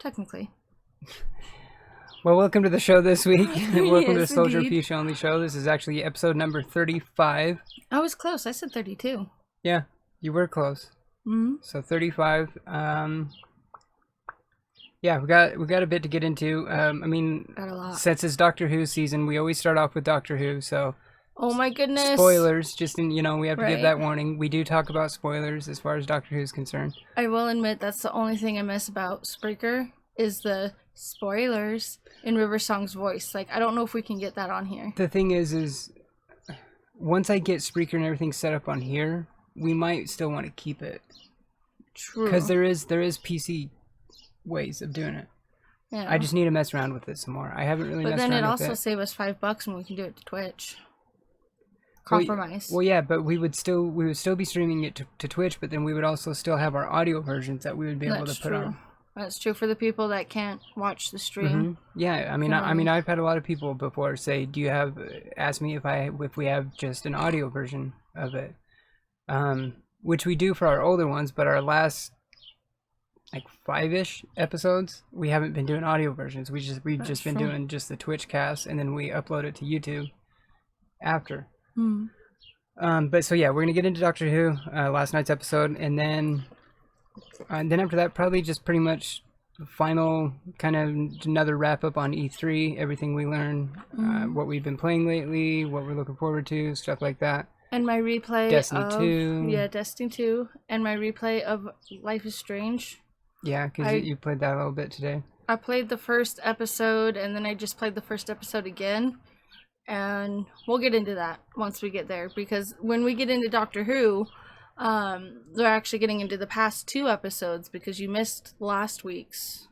Technically. Well, welcome to the show this week. Welcome Yes, to the Solgr indeed. Fusha Only show. This is actually episode number 35. I was close. I said 32. Yeah, you were close. Mm-hmm. So 35. Yeah, we got a bit to get into. Got a lot. Since it's Doctor Who season, we always start off with Doctor Who. So Oh my goodness. spoilers. Just in, we have to give Right. that warning. We do talk about spoilers as far as Doctor Who is concerned. I will admit that's the only thing I miss about Spreaker is the spoilers in River Song's voice. Like, I don't know if we can get that on here. The thing is once I get Spreaker and everything set up on here, we might still want to keep it. True. Because there is PC ways of doing it. Yeah. I just need to mess around with it some more. I haven't really But messed then around it with also it. save us $5 and we can do it to Twitch. Compromise. Well, yeah, but we would still be streaming it to Twitch, but then we would also still have our audio versions that we would be able That's to put true. on. That's true for the people that can't watch the stream. Yeah, I've had a lot of people before say, ask me if we have just an audio version of it, which we do for our older ones, but our last like 5-ish episodes, we haven't been doing audio versions. We've just been doing just the Twitch cast, and then we upload it to YouTube after. But so yeah, we're gonna get into Doctor Who, last night's episode, and then after that, probably just pretty much final kind of another wrap up on E3, everything we learned, what we've been playing lately, what we're looking forward to, stuff like that. And my replay Destiny of 2. Yeah, Destiny 2, and my replay of Life is Strange. Yeah, because you played that a little bit today. I played the first episode, and then I just played the first episode again. And we'll get into that once we get there, because when we get into Doctor Who, they're actually getting into the past 2 episodes because you missed last week's.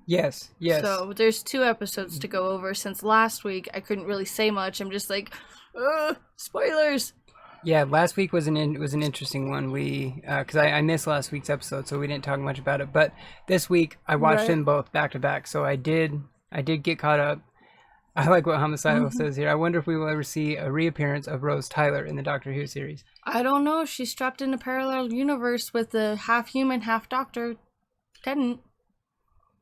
Yes. So there's 2 episodes to go over. Since last week, I couldn't really say much. I'm just like, spoilers. Yeah, last week was an interesting one. We because I missed last week's episode, so we didn't talk much about it. But this week I watched them both back to back, so I did get caught up. I like what Homicidal says here. I wonder if we will ever see a reappearance of Rose Tyler in the Doctor Who series. I don't know. She's trapped in a parallel universe with a half human, half doctor tenant.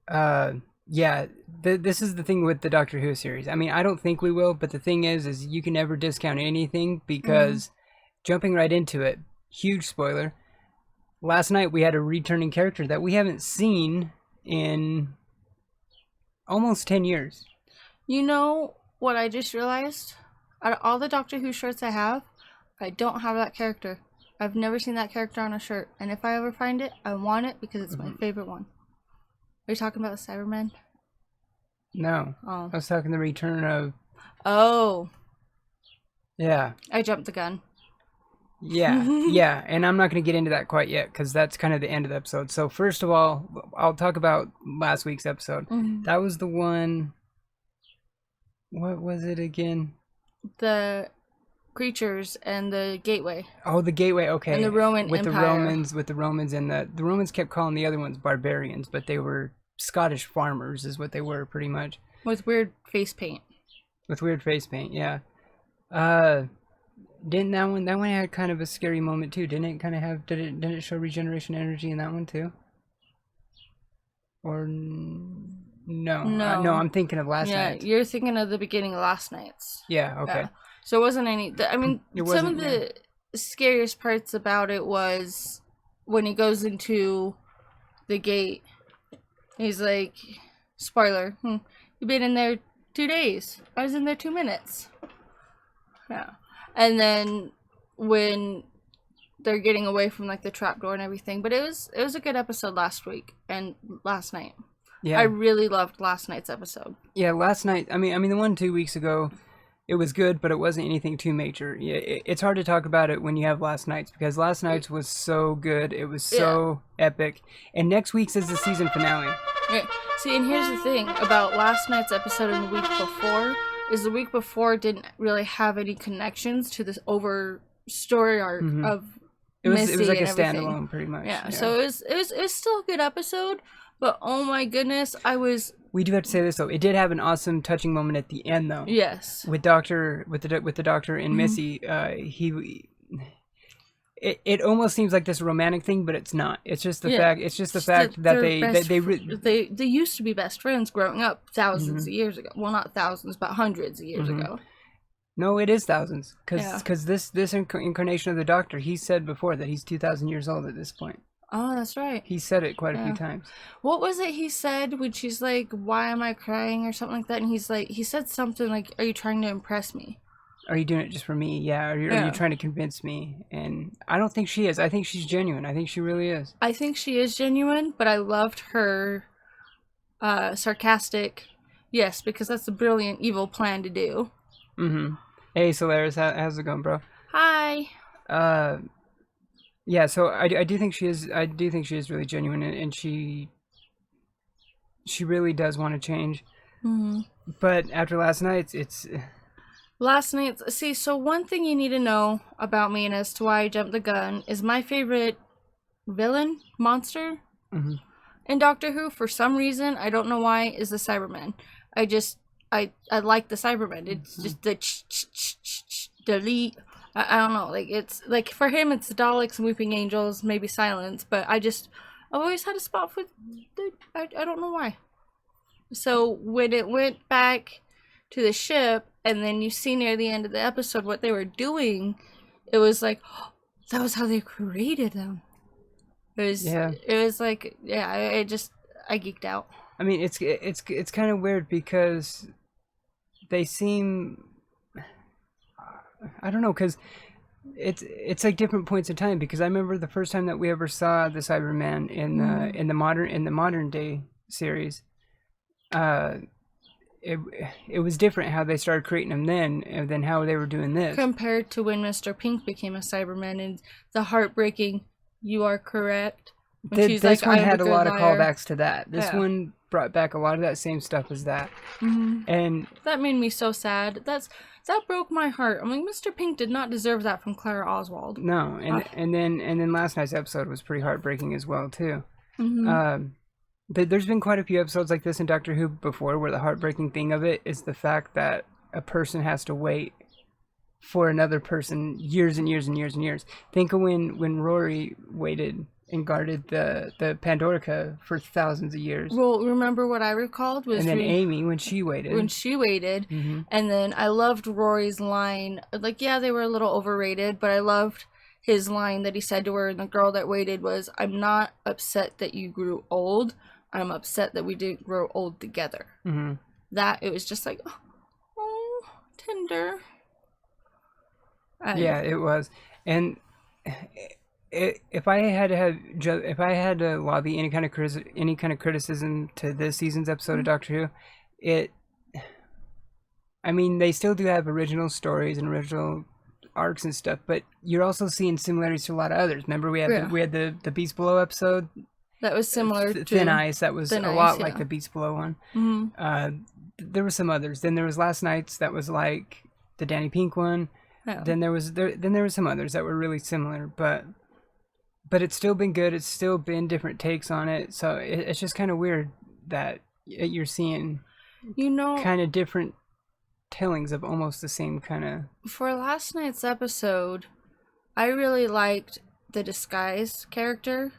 Yeah. This is the thing with the Doctor Who series. I mean, I don't think we will, but the thing is you can never discount anything because jumping right into it, huge spoiler. Last night we had a returning character that we haven't seen in almost 10 years. You know what I just realized? Out of all the Doctor Who shirts I have, I don't have that character. I've never seen that character on a shirt. And if I ever find it, I want it because it's my favorite one. Are you talking about the Cybermen? No. Oh. I was talking the return of... Oh. Yeah. I jumped the gun. Yeah, and I'm not going to get into that quite yet because that's kind of the end of the episode. So first of all, I'll talk about last week's episode. That was the one... What was it again? The creatures and the gateway. Oh, the gateway. Okay. And the Roman with Empire. With the Romans, and the Romans kept calling the other ones barbarians, but they were Scottish farmers, is what they were pretty much. With weird face paint. With weird face paint, yeah. Didn't that one had kind of a scary moment too? Didn't it kind of have? Did it show regeneration energy in that one too? Or no, I'm thinking of last night. Yeah, you're thinking of the beginning of last night's. Yeah, okay. Yeah. So it wasn't any... I mean, some of the yeah. scariest parts about it was when he goes into the gate. He's like, spoiler, you've been in there 2 days. I was in there 2 minutes. Yeah. And then when they're getting away from like the trapdoor and everything. But it was a good episode last week and last night. Yeah. I really loved last night's episode. Yeah, last night, I mean the one 2 weeks ago, it was good, but it wasn't anything too major. Yeah, it's hard to talk about it when you have last night's, because last night's was so good. It was so epic. And next week's is the season finale. Yeah. See, and here's the thing about last night's episode and the week before, is the week before didn't really have any connections to this over story arc of Missy. It was like a everything. standalone, pretty much. Yeah. So it was still a good episode, but oh my goodness, We do have to say this though. It did have an awesome, touching moment at the end, though. Yes. With the Doctor and Missy, it almost seems like this romantic thing, but it's not. It's just the fact. It's just the Just fact that they used to be best friends growing up thousands Mhm. of years ago. Well, not thousands, but hundreds of years Mhm. ago. No, it is thousands, Yeah. because this incarnation of the Doctor, he said before that he's 2,000 years old at this point. Oh, that's right. He said it quite a few Yeah. times. What was it he said when she's like, "Why am I crying?" or something like that? And he's like, he said something like, "Are you trying to impress me?" Are you doing it just for me? Yeah. Are Yeah. you trying to convince me? And I don't think she is. I think she's genuine. I think she really is. I think she is genuine, but I loved her sarcastic. Yes, because that's a brilliant evil plan to do. Mm-hmm. Hey, Solaris, how's it going, bro? Hi. Yeah. So I do think she is. I do think she is really genuine, and she really does want to change. Mm-hmm. But after last night, it's Last night, see, so one thing you need to know about me and as to why I jumped the gun is my favorite villain, monster, Mhm. in Doctor Who, for some reason, I don't know why, is the Cyberman. I like the Cyberman. It's just the delete. I don't know, like, it's, like, for him, it's the Daleks, Weeping Angels, maybe Silence, but I've always had a spot for I don't know why. So, when it went back to the ship, and then you see near the end of the episode what they were doing, it was like, oh, that was how they created them. It was like, yeah, I geeked out. I mean, it's kind of weird because they seem, I don't know, because it's like different points in time. Because I remember the first time that we ever saw the Cyberman in the modern day series. It was different how they started creating them then, and then how they were doing this. Compared to when Mr. Pink became a Cyberman and the heartbreaking, "You are correct." This one had a lot of callbacks to that. This one brought back a lot of that same stuff as that. Mm-hmm. And that made me so sad. That broke my heart. I'm like, Mr. Pink did not deserve that from Clara Oswald. No, and then last night's episode was pretty heartbreaking as well too. Mm-hmm. There's been quite a few episodes like this in Doctor Who before, where the heartbreaking thing of it is the fact that a person has to wait for another person years and years and years and years. Think of when Rory waited and guarded the Pandorica for thousands of years. Well, remember what I recalled was, and then Amy when she waited. Mm-hmm. And then I loved Rory's line. Like, yeah, they were a little overrated, but I loved his line that he said to her, and the girl that waited, was, "I'm not upset that you grew old. I'm upset that we didn't grow old together." Mm-hmm. That, it was just like, oh, tender. Yeah, it was. And if I had to lobby any kind of criticism to this season's episode of Doctor Who, I mean, they still do have original stories and original arcs and stuff, but you're also seeing similarities to a lot of others. Remember, we had the Beast Below episode that was similar to Thin Ice. That was a lot like the Beast Below one. Mm-hmm. There were some others. Then there was Last Night's that was like the Danny Pink one. Yeah. Then there were some others that were really similar, but it's still been good. It's still been different takes on it. So it's just kind of weird that you're seeing, kind of different tellings of almost the same kind of. For last night's episode, I really liked the disguise character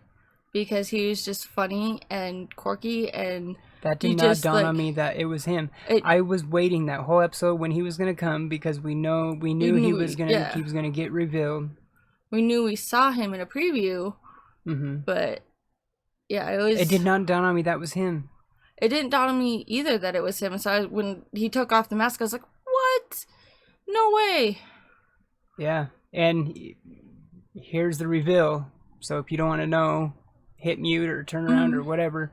because he was just funny and quirky, and that did not dawn on me that it was him. I was waiting that whole episode when he was gonna come, because we knew he was gonna get revealed. We knew we saw him in a preview, but yeah, it did not dawn on me that was him. It didn't dawn on me either that it was him. So when he took off the mask, I was like, "What? No way!" Yeah, and here's the reveal. So if you don't want to know, hit mute or turn around or whatever.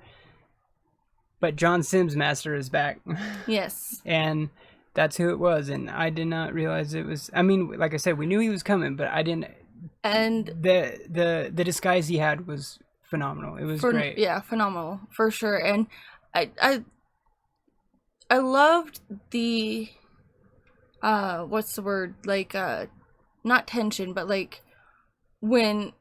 But John Sims Master is back. Yes. And that's who it was, and I did not realize it was. I mean, like I said, we knew he was coming, but I didn't. And the disguise he had was phenomenal. It was great. Yeah, phenomenal for sure. And I loved the what's the word, like not tension, but like when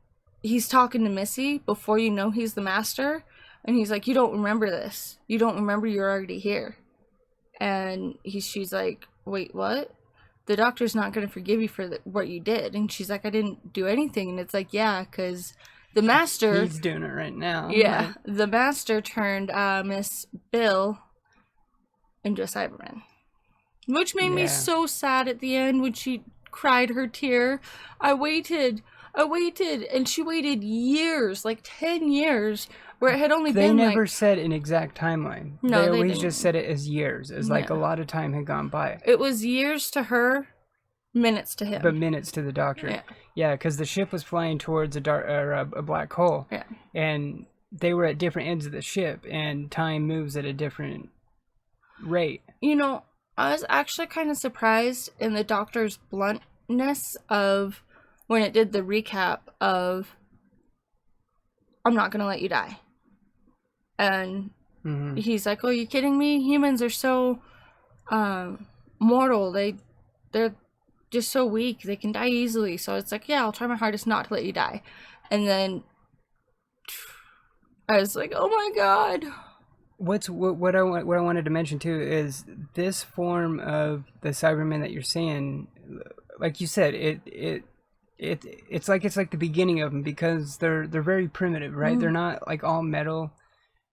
he's talking to Missy before you know he's the master, and he's like, "You don't remember this. You don't remember you're already here." And she's like, "Wait, what?" the doctor's not going to forgive you for what you did. And she's like, I didn't do anything. And it's like, yeah, because the master... He's doing it right now. Yeah, Right? the master turned Miss Bill into a Cyberman. Which made me so sad at the end when she cried her tear. I waited, and she waited years, like 10 years, where it had only They been never said an exact timeline. No, they they always didn't. just said it as years, as like a lot of time had gone by. It was years to her, minutes to him. But minutes to the doctor. Yeah, because the ship was flying towards a black hole. Yeah. And they were at different ends of the ship, and time moves at a different rate. You know, I was actually kind of surprised in the doctor's bluntness of when it did the recap of, I'm not going to let you die. And he's like, oh, are you kidding me? Humans are so mortal. They're just so weak. They can die easily. So it's like, yeah, I'll try my hardest not to let you die. And then I was like, oh my God. What I wanted to mention too is this form of the Cybermen that you're seeing, like you said, it's like the beginning of them, because they're very primitive, right? They're not like all metal.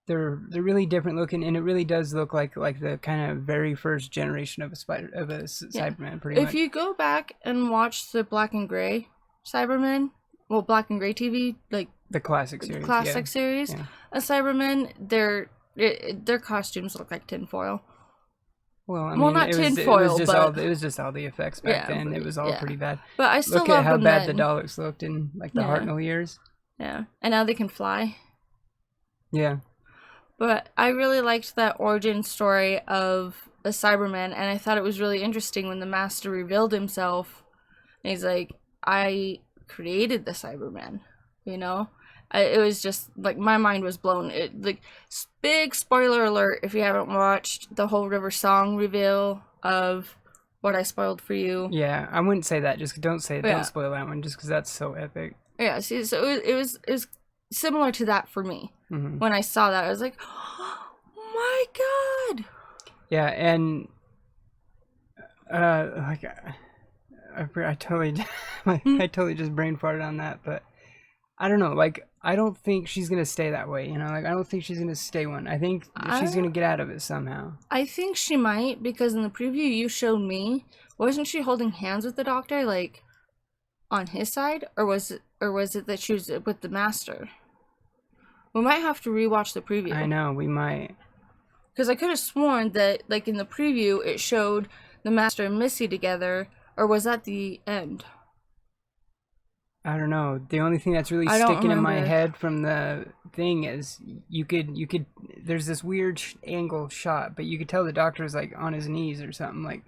They're really different looking, and it really does look like the kind of very first generation of a Cyberman, pretty much. If you go back and watch the black and gray Cybermen, well, black and gray TV, like the classic series, series, a Cybermen, their costumes look like tinfoil. Well, I mean, not it tinfoil, was just all the effects back then. It was all pretty bad. But I still look love at how them bad then. the Daleks looked in like the Hartnell years. Yeah, and now they can fly. Yeah. But I really liked that origin story of a Cyberman, and I thought it was really interesting when the Master revealed himself. And he's like, I created the Cyberman, you know? It was just, like, my mind was blown. Big spoiler alert if you haven't watched the whole River Song reveal of what I spoiled for you. Yeah, I wouldn't say that. Just don't say it. Don't spoil that one, just because that's so epic. Yeah, see, so it was similar to that for me. When I saw that, I was like, oh my God. Yeah, and like I totally I totally just brain farted on that, but I don't know, like I don't think she's gonna stay that way, you know, like I don't think she's gonna stay one. I think she's gonna get out of it somehow. I think she might, because in the preview you showed me, wasn't she holding hands with the doctor, like on his side, or was it that she was with the Master? We might have to rewatch the preview. I know, we might. Because I could have sworn that, like, in the preview, it showed the Master and Missy together, or was that the end? I don't know. The only thing that's really sticking in my head from the thing is you could there's this weird angle shot, but you could tell the doctor is like on his knees or something, like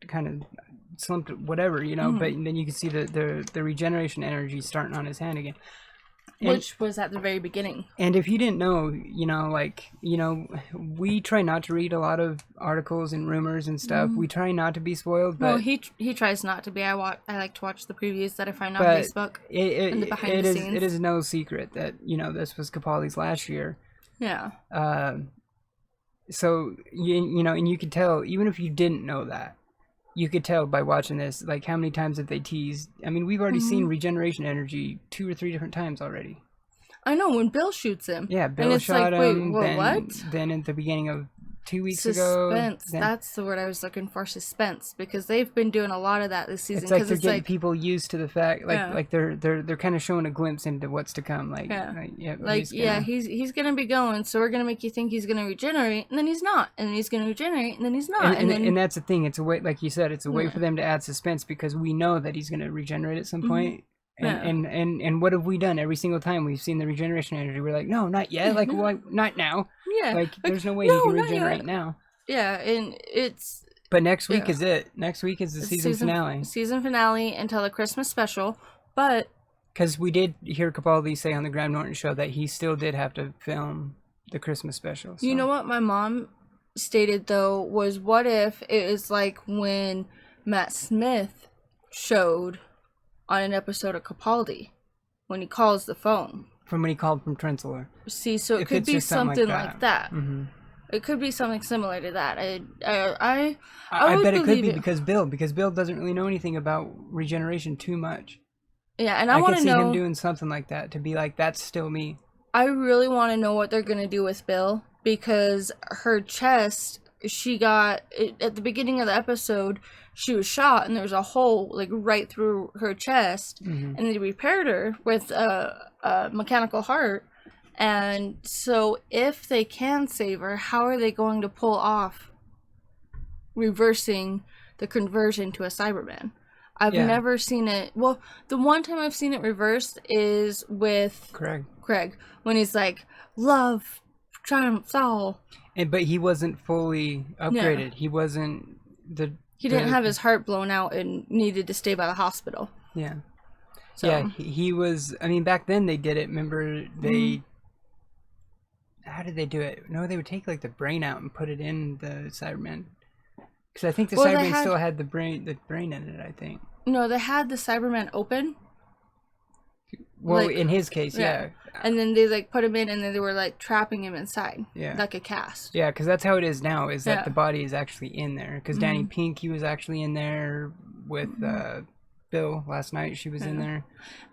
kind of slumped, whatever, you know. But then you can see the regeneration energy starting on his hand again. Which was at the very beginning. And if you didn't know, you know, like, you know, we try not to read a lot of articles and rumors and stuff. We try not to be spoiled. But well, he tries not to be. I like to watch the previews that I find on Facebook. And the behind the scenes. It is no secret that, you know, this was Capaldi's last year. Yeah. So, you know, and you could tell, even if you didn't know that, you could tell by watching this, like, how many times have they teased. I mean, we've already seen regeneration energy 2 or 3 different times already. I know, when Bill shoots him. Yeah, Bill shot him. Wait, what? Then at the beginning of 2 weeks ago. Suspense. That's the word I was looking for, suspense. Because they've been doing a lot of that this season. It's like they're getting people used to the fact, like they're kind of showing a glimpse into what's to come. He's gonna be going, so we're gonna make you think he's gonna regenerate, and then he's not, and then he's gonna regenerate, and then he's not, and that's the thing. It's a way, like you said, it's a way for them to add suspense, because we know that he's gonna regenerate at some point. And what have we done every single time we've seen the regeneration energy? We're like, no, not yet. Like, well, not now. Yeah. Like, there's no way he can regenerate now. Yeah, and it's... But next week is it. Next week is the season finale. Season finale until the Christmas special, but... Because we did hear Capaldi say on the Graham Norton show that he still did have to film the Christmas special. So. You know what my mom stated, though, was what if it was like when Matt Smith showed... on an episode of Capaldi, when he calls the phone. From when he called from Trenzler. See, so it could be something like that. It could be something similar to that. I I would bet it could believe be it. because Bill doesn't really know anything about regeneration too much. Yeah, and I I want could to see him know. doing something like that to be like, that's still me. I really want to know what they're gonna do with Bill because her chest. She got at the beginning of the episode. She was shot, and there was a hole like right through her chest, Hmm. and they repaired her with a mechanical heart. And so, if they can save her, how are they going to pull off reversing the conversion to a Cyberman? I've Yeah, never seen it. Well, the one time I've seen it reversed is with correct. Craig when he's like, "Love triumphs all." But he wasn't fully Yeah, upgraded. He wasn't he didn't the have his heart blown out and needed to stay by the hospital. yeah. Yeah, So, he was. I mean, back then they did it. Remember, mm, they how did they do it? No, they would take like the brain out and put it in the Cyberman. Because I think the well, they Cyberman had still had the brain in it. I think. no, they had the Cyberman open, Well, like in his case, yeah, yeah, and then they like put him in, and then they were like trapping him inside, yeah, like a cast. yeah. Because that's how it is now. Is that Yeah. the body is actually in there? Because Danny Pink, he was actually in there with Bill last night. She was in Yeah. there.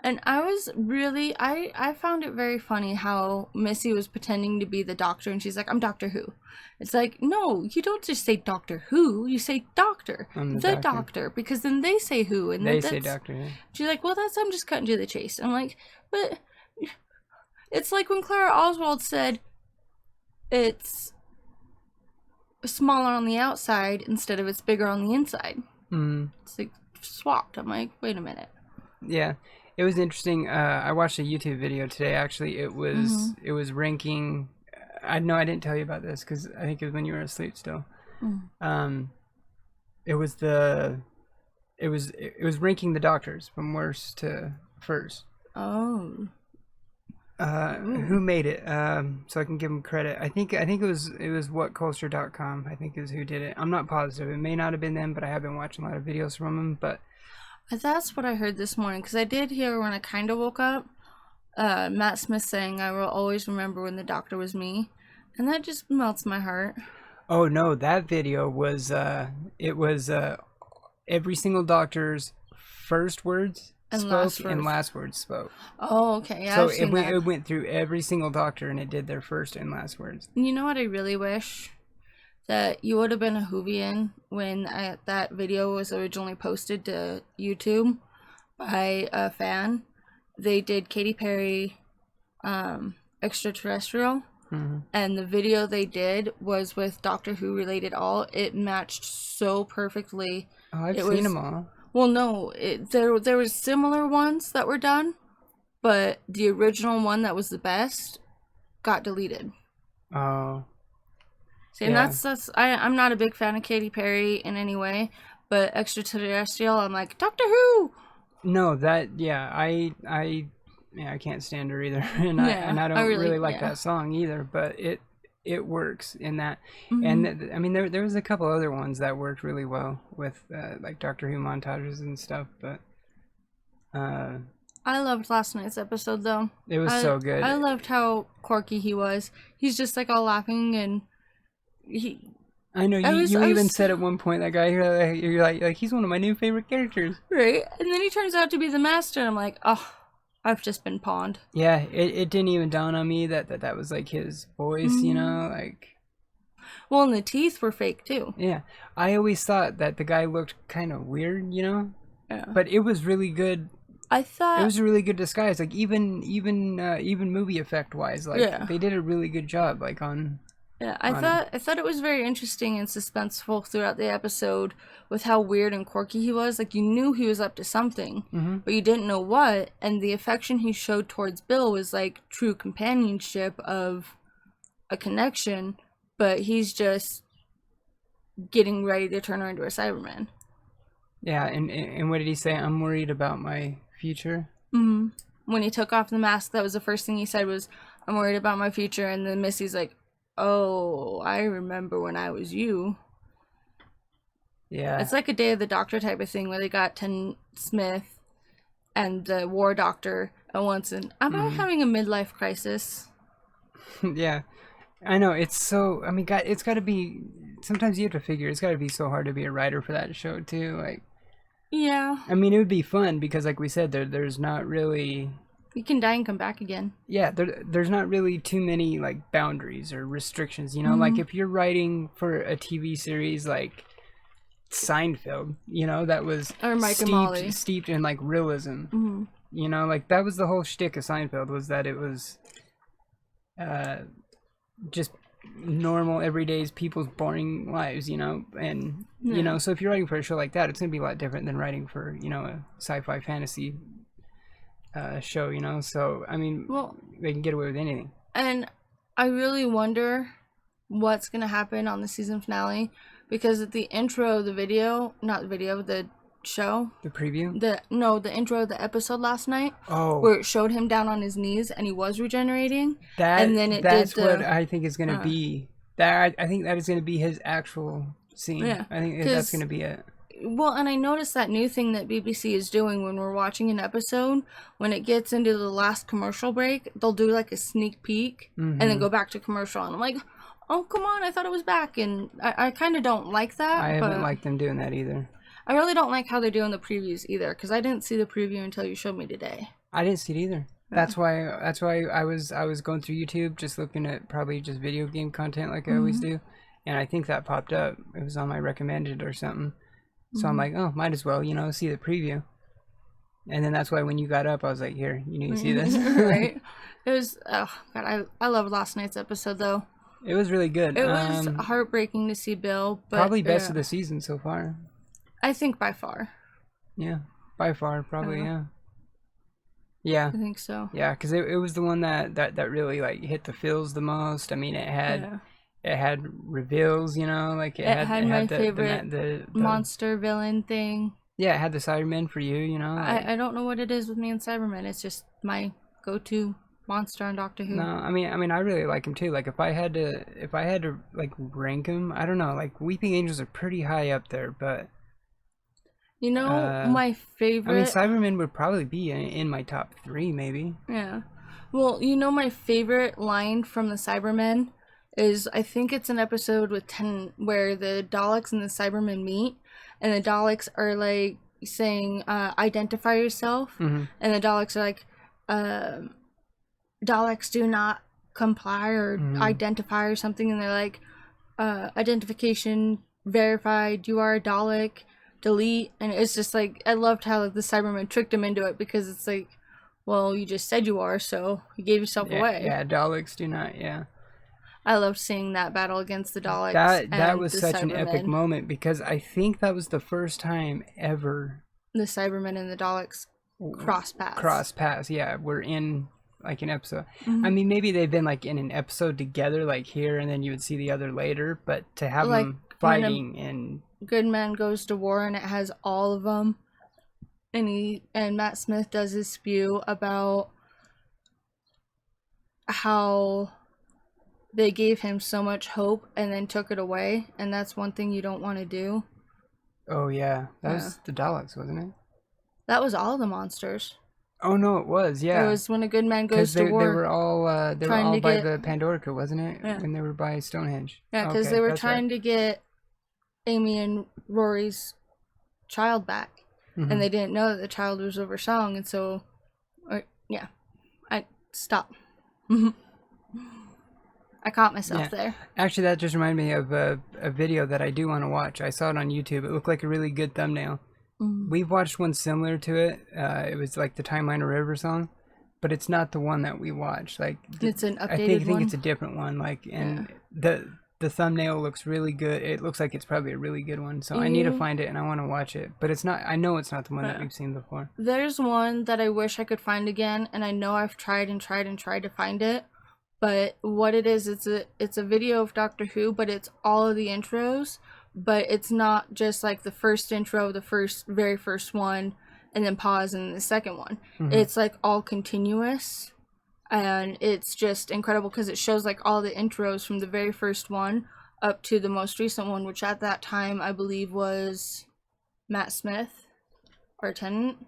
And I was really, I found it very funny how Missy was pretending to be the doctor, and she's like, "I'm Doctor Who." It's like, no, you don't just say Doctor Who, you say Doctor, I'm the the doctor. Doctor, because then they say Who, and They that's. say Doctor Who. She's like, well, I'm just cutting to the chase. I'm like, but it's like when Clara Oswald said it's smaller on the outside instead of it's bigger on the inside. Mm. It's like swapped. I'm like, wait a minute. Yeah, it was interesting. I watched a YouTube video today. Actually, it was ranking. I know I didn't tell you about this because I think it was when you were asleep still. Mm. It was ranking the doctors from worst to first. Oh. Who made it? So I can give them credit. I think it was whatculture.com. I think is who did it. I'm not positive. It may not have been them, but I have been watching a lot of videos from them. But That's what I heard this morning because I did hear when I kind of woke up Matt Smith saying, "I will always remember when the doctor was me," and that just melts my heart. oh no, that video was it was every single doctor's first words And spoke last and words. last words spoke. Oh, okay. Yeah, So I've seen that. it went through every single doctor and it did their first and last words. You know what I really wish? That you would have been a Whovian when that video was originally posted to YouTube by a fan. They did Katy Perry Extraterrestrial, Mm-hmm. and the video they did was with Doctor Who related all. It matched so perfectly. Oh, I've It seen was them all. well, no, there was similar ones that were done, but the original one that was the best got deleted. Oh, See, and yeah. I'm not a big fan of Katy Perry in any way, but Extraterrestrial, I'm like Doctor Who. No, that yeah, yeah, I can't stand her either, and Yeah, I I don't really really like yeah. that song either. But it works in that, Mhm. and I mean there was a couple other ones that worked really well with like Doctor Who montages and stuff, but I loved last night's episode though. it was so good. I loved how quirky he was. He's just like all laughing and he. I know I was you I even was said at one point that guy you're like he's one of my new favorite characters. right, and then he turns out to be the master, and I'm like, oh, I've just been pawned. Yeah, it didn't even dawn on me that was like his voice, you know, like Well, and the teeth were fake too. yeah. I always thought that the guy looked kind of weird, you know, Yeah, but it was really good. I It thought. was a really good disguise, like even movie effect wise, like Yeah. they did a really good job, like on Yeah, on him. I thought it was very interesting and suspenseful throughout the episode with how weird and quirky he was. Like you knew he was up to something, Mm-hmm. but you didn't know what. And the affection he showed towards Bill was like true companionship of a connection. But he's just getting ready to turn her into a Cyberman. Yeah, and what did he say? I'm worried about my future. Mm-hmm. When he took off the mask, that was the first thing he said was, "I'm worried about my future." And then Missy's like, "Oh, I remember when I was you." Yeah, It's like a Day of the Doctor type of thing where they got Ten Smith and the War Doctor at once, and am I having a midlife crisis? yeah. I know it's so. I mean, God, it's got to be. Sometimes you have to figure it's got to be so hard to be a writer for that show too. Like, Yeah. I mean, it would be fun because, like we said, there's not really. You can die and come back again. Yeah, there's not really too many like boundaries or restrictions. You know, like if you're writing for a TV series like Seinfeld, you know, that was Or Mike and Molly. steeped in like realism. You know, like that was the whole shtick of Seinfeld, was that it was just normal everyday people's boring lives, you know. And you know, so if you're writing for a show like that, it's gonna be a lot different than writing for, you know, a sci-fi fantasy show, you know. So I mean, Well, they can get away with anything. and I really wonder what's gonna happen on the season finale, because at the intro of the video, not the video, the show, The preview. the intro of the episode last night, Oh, where it showed him down on his knees and he was regenerating, that and then that's what I think is gonna be. That I think that is gonna be his actual scene. Yeah, I think that's gonna be it. Well, and I noticed that new thing that BBC is doing when we're watching an episode. When it gets into the last commercial break, they'll do like a sneak peek and then go back to commercial. And I'm like, oh, come on, I thought it was back. And I kind of don't like that. I haven't liked them doing that either. I really don't like how they're doing the previews either, because I didn't see the preview until you showed me today. I didn't see it either. That's why I was going through YouTube just looking at probably just video game content like I always do. And I think that popped up. It was on my recommended or something. So I'm like, oh, might as well, you know, see the preview. And then that's why when you got up, I was like, here, you need to see this. Right? It was, oh, God, I love last night's episode, though. It was really good. It was heartbreaking to see Bill, but probably best of the season so far. I think by far. Yeah, by far, probably, yeah. Yeah. I think so. Yeah, because it was the one that really, like, hit the feels the most. I mean, it had reveals, you know, like it had my the, favorite the monster villain thing. Yeah, it had the Cybermen for you, you know. Like, I don't know what it is with me and Cybermen. It's just my go-to monster on Doctor Who. No, I mean, I really like him too. Like, if I had to like rank him, I don't know. Like, Weeping Angels are pretty high up there, but you know, my favorite. I mean, Cybermen would probably be in my top 3, maybe. Yeah. Well, you know, my favorite line from the Cybermen is, I think it's an episode with 10 where the Daleks and the Cybermen meet, and the Daleks are like saying, identify yourself, and the Daleks are like, Daleks do not comply or identify or something, and they're like, identification verified, you are a Dalek, delete. And it's just like, I loved how like the Cybermen tricked him into it, because it's like, well, you just said you are, so you gave yourself away. Yeah, Daleks do not, yeah. I loved seeing that battle against the Daleks. That was such Cybermen. an epic moment, because I think that was the first time ever The Cybermen and the Daleks cross paths. Yeah, we're in like an episode. I mean, maybe they've been like in an episode together, like here, and then you would see the other later. But to have like them fighting and Goodman goes to war and it has all of them, and Matt Smith does his spew about how they gave him so much hope and then took it away, and that's one thing you don't want to do. oh yeah, that was the Daleks, wasn't it? That was all the monsters. Oh no, it was, yeah. It was when a good man goes to they war. were all by the Pandorica, wasn't it? Yeah. When they were by Stonehenge. Yeah, because they were trying to get Amy and Rory's child back, and they didn't know that the child was over song, and so, stop. I caught myself there. Actually, that just reminded me of a video that I do want to watch. I saw it on YouTube. It looked like a really good thumbnail. We've watched one similar to it. It was like the Timeline River song, but it's not the one that we watched. Like, It's an updated I think one. it's a different one. Like, and the thumbnail looks really good. It looks like it's probably a really good one. So I need to find it and I want to watch it. But it's not. I know it's not the one that we've seen before. There's one that I wish I could find again, and I know I've tried and tried and tried to find it. But what it is, it's a video of Doctor Who, but it's all of the intros. But it's not just like the first intro, the very first one, and then pause, and then the second one. It's like all continuous, and it's just incredible because it shows like all the intros from the very first one up to the most recent one, which at that time I believe was Matt Smith, our tenant,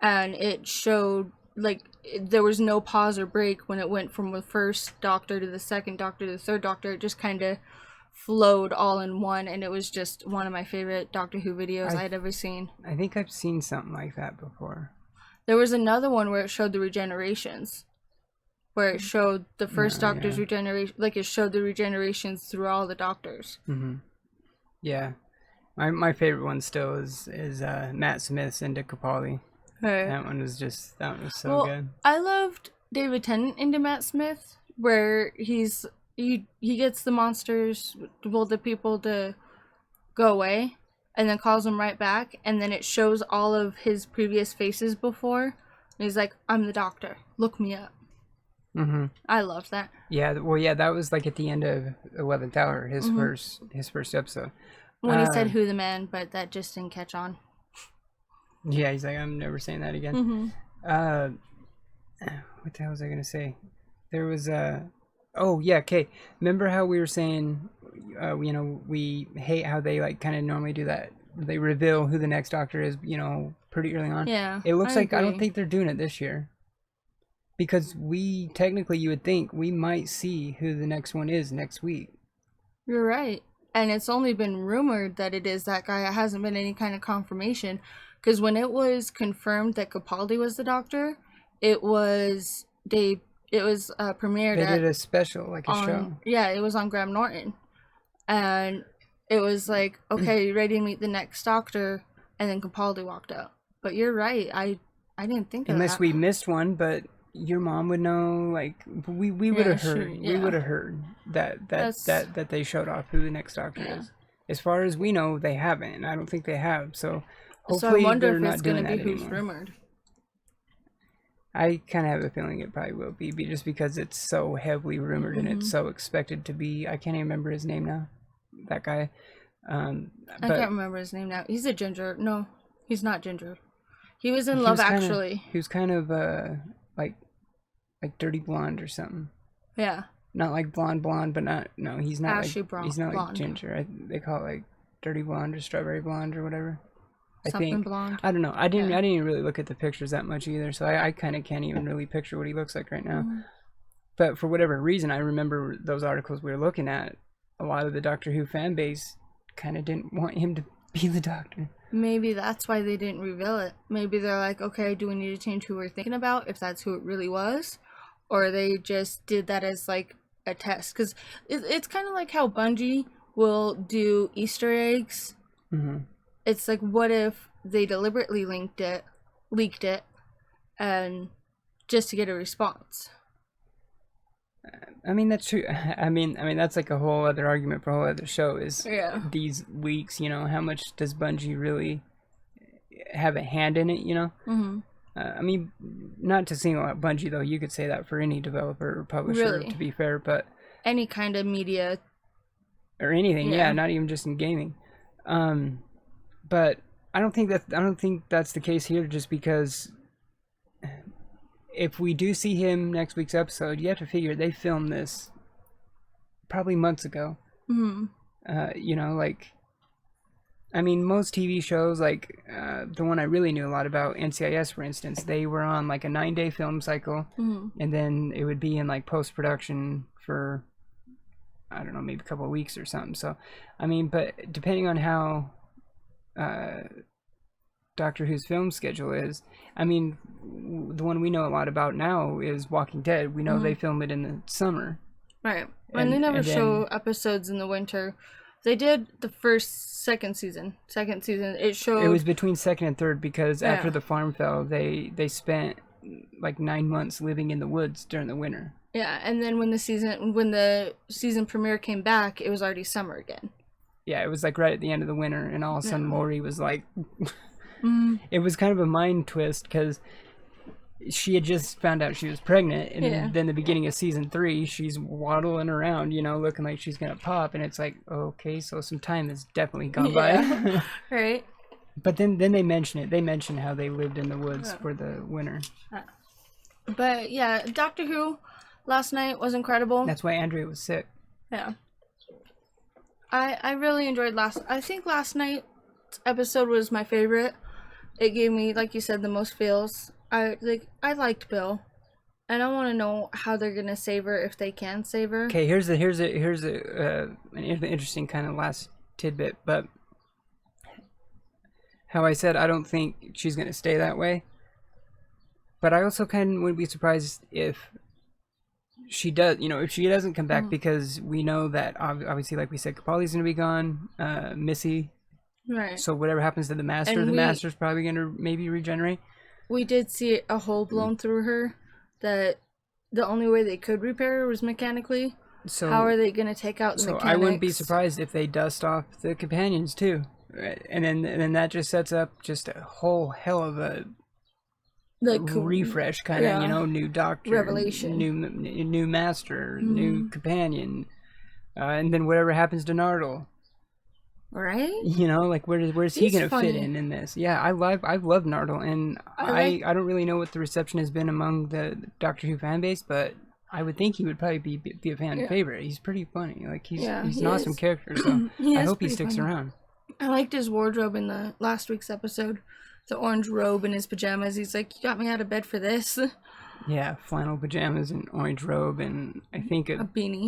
and it showed like there was no pause or break when it went from the first Doctor to the second Doctor to the third Doctor. It just kind of flowed all in one, and it was just one of my favorite Doctor Who videos I had ever seen. I think I've seen something like that before. There was another one where it showed the regenerations, where it showed the first Doctor's regeneration, like it showed the regenerations through all the Doctors. Mm-hmm. Yeah, my favorite one still is Matt Smith's into Capaldi. Right. That one was so good. I loved David Tennant into Matt Smith, where he gets the monsters, well, the people to go away, and then calls them right back, and then it shows all of his previous faces before, and he's like, I'm the Doctor, look me up. Mm-hmm. I love that. Yeah, well, yeah, that was like at the end of 11th Hour, his first episode. When he said who the man, but that just didn't catch on. Yeah, he's like, I'm never saying that again. What the hell was I gonna say? There was oh yeah, okay. Remember how we were saying, you know, we hate how they like kind of normally do that. They reveal who the next Doctor is, you know, pretty early on. Yeah, It looks like I don't agree. think they're doing it this year. Because we technically, you would think we might see who the next one is next week. You're right. And it's only been rumored that it is that guy. It hasn't been any kind of confirmation. Because when it was confirmed that Capaldi was the Doctor, it was premiered. They did a special, like a show. Yeah, it was on Graham Norton, and it was like, okay, you ready to meet the next Doctor? And then Capaldi walked out. But you're right. I didn't think of that. Unless we missed one, but your mom would know. Like we would have heard. Sure, yeah. We would have heard that they showed off who the next Doctor is. As far as we know, they haven't. And I don't think they have. So hopefully I wonder they're if not it's going doing to be that who's anymore. rumored. I kind of have a feeling it probably will be just because it's so heavily rumored and it's so expected to be. I can't even remember his name now. That guy. I can't remember his name now. He's a ginger. No, he's not ginger. He was in Love Actually. He was kind of like dirty blonde or something. Yeah. Not like blonde, but not. No, he's not. Ashy like, he's not blonde. like ginger. They call it like dirty blonde or strawberry blonde or whatever. Something I think. blonde. I don't know. I didn't even really look at the pictures that much either, so I kind of can't even really picture what he looks like right now. But for whatever reason, I remember those articles we were looking at. A lot of the Doctor Who fan base kind of didn't want him to be the Doctor. Maybe that's why they didn't reveal it. Maybe they're like, okay, do we need to change who we're thinking about, if that's who it really was? Or they just did that as like a test. Because it's kind of like how Bungie will do Easter eggs. Mm-hmm. It's like, what if they deliberately leaked it, and just to get a response? I mean, that's true. I mean that's like a whole other argument for a whole other show. Is these leaks? You know, how much does Bungie really have a hand in it? You know. Mm-hmm. I mean, not to single out Bungie though. You could say that for any developer or publisher. Really? To be fair, but Any kind of media. or anything, yeah, not even just in gaming. But I don't think that's the case here. Just because if we do see him next week's episode, you have to figure they filmed this probably months ago. Mm-hmm. You know, like, I mean, most TV shows, like the one I really knew a lot about, NCIS, for instance, they were on like a 9-day film cycle, and then it would be in like post-production for, I don't know, maybe a couple of weeks or something. So, I mean, but depending on how Doctor Who's film schedule is, I mean, the one we know a lot about now is Walking Dead. We know they film it in the summer. Right. And they never show episodes in the winter. They did the second season. It showed. It was between second and third because after the farm fell, they spent like 9 months living in the woods during the winter. Yeah, and then when the season premiere came back, it was already summer again. Yeah, it was like right at the end of the winter, and all of a sudden Lori was like, it was kind of a mind twist because she had just found out she was pregnant, and then the beginning of season 3, she's waddling around, you know, looking like she's gonna pop, and it's like, okay, so some time has definitely gone by. Right. But then they mention it. They mention how they lived in the woods for the winter. But yeah, Doctor Who last night was incredible. That's why Andrea was sick. Yeah. I really enjoyed I think last night's episode was my favorite. It gave me, like you said, the most feels. I liked Bill. And I want to know how they're gonna save her if they can save her. Okay, here's an interesting kind of last tidbit, but how I said I don't think she's gonna stay that way, but I also kind of wouldn't be surprised if she does. If she doesn't come back, because we know that obviously, like we said, Capaldi's gonna be gone, Missy. Right. So whatever happens to the Master, the Master's probably gonna maybe regenerate. We did see a hole blown through her that the only way they could repair her was mechanically. So how are they going to take out the mechanics? I wouldn't be surprised if they dust off the companions too, and then that just sets up just a whole hell of a refresh kind of new Doctor, revelation, new Master, new companion, and then whatever happens to Nardole. Right? Like where's he gonna fit in this? Yeah, I love Nardole, and I don't really know what the reception has been among the Doctor Who fan base, but I would think he would probably be a fan favorite. He's pretty funny. Like he's an awesome character, so I hope he sticks around. I liked his wardrobe in the last week's episode. The orange robe and his pajamas. He's like, you got me out of bed for this. Yeah, flannel pajamas and orange robe, and I think a beanie.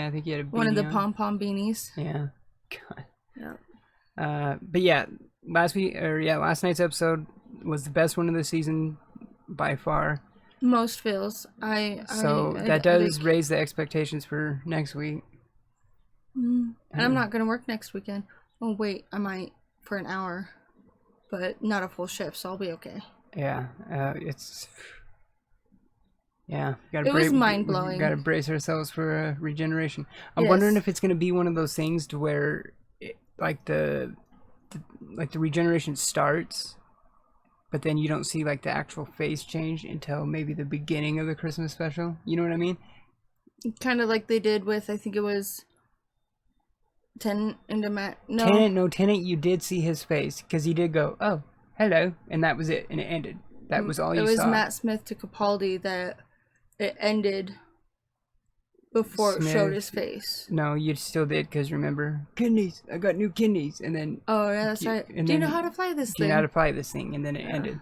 I think he had a beanie. One of the pom-pom beanies. Yeah. God. Yeah. But yeah, last night's episode was the best one of the season by far. Most feels. That does raise the expectations for next week. And I'm not gonna work next weekend. Oh wait, I might for an hour, but not a full shift, so I'll be okay. Yeah, it was mind-blowing. Got to brace ourselves for regeneration. I'm wondering if it's going to be one of those things to where, the regeneration starts, but then you don't see like the actual face change until maybe the beginning of the Christmas special. You know what I mean? Kind of like they did with, I think it was Tennant into Matt. Tennant. You did see his face because he did go, "Oh, hello," and that was it, and it ended. That was all you saw. It was Matt Smith to Capaldi that it ended before it showed his face. No, you still did, because remember, kidneys. I got new kidneys, and then. Oh yeah, that's right. Do you know how to fly this thing? Do you know how to fly this thing, and then it ended.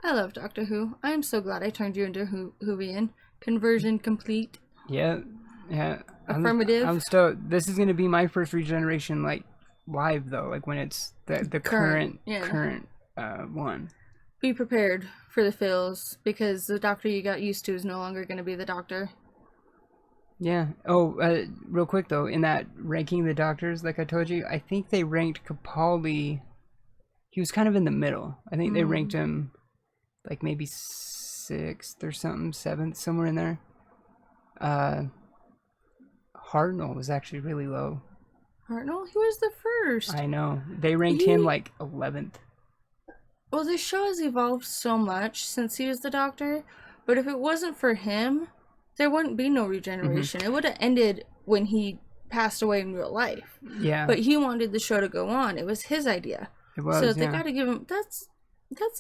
I love Doctor Who. I am so glad I turned you into Whovian. Conversion complete. Yeah. Affirmative. I'm stoked. This is gonna be my first regeneration, live though, when it's the current one. Be prepared for the feels, because the Doctor you got used to is no longer going to be the Doctor. Yeah. Oh, real quick though, in that ranking the Doctors, like I told you, I think they ranked Capaldi. He was kind of in the middle. I think they ranked him maybe 6th or something, 7th, somewhere in there. Hartnell was actually really low. Hartnell? He was the first. I know. They ranked him 11th. Well, this show has evolved so much since he was the Doctor, but if it wasn't for him, there wouldn't be no regeneration. It would have ended when he passed away in real life. Yeah. But he wanted the show to go on. It was his idea. It was, so they got to give him... That's